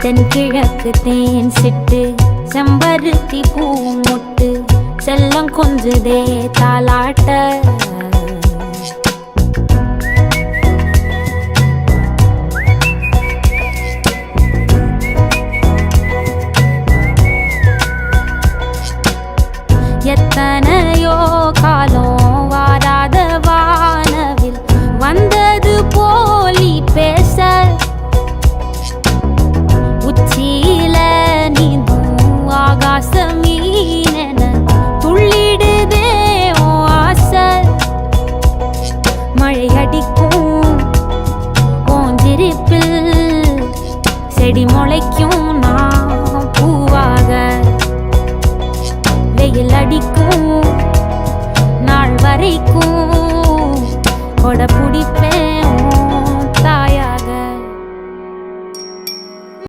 தென்கிழக்கு தேன் சிட்டு செம்பருத்தி பூ முட்டு செல்லம் கொஞ்சுதே தாலாட்ட எத்தனையோ காலம் வாராத வானவில் வந்தது போலி பேச உச்சியில நீந்தும் ஆகாச மீனென துள்ளிடுதே ஆசை மழை அடிக்கும் ஓஞ்சிருப்பில் செடி முளைக்கும் நான் பூவாக வெயில் அடிக்கும் நாள் வரைக்கும் கொடை பிடிப்ப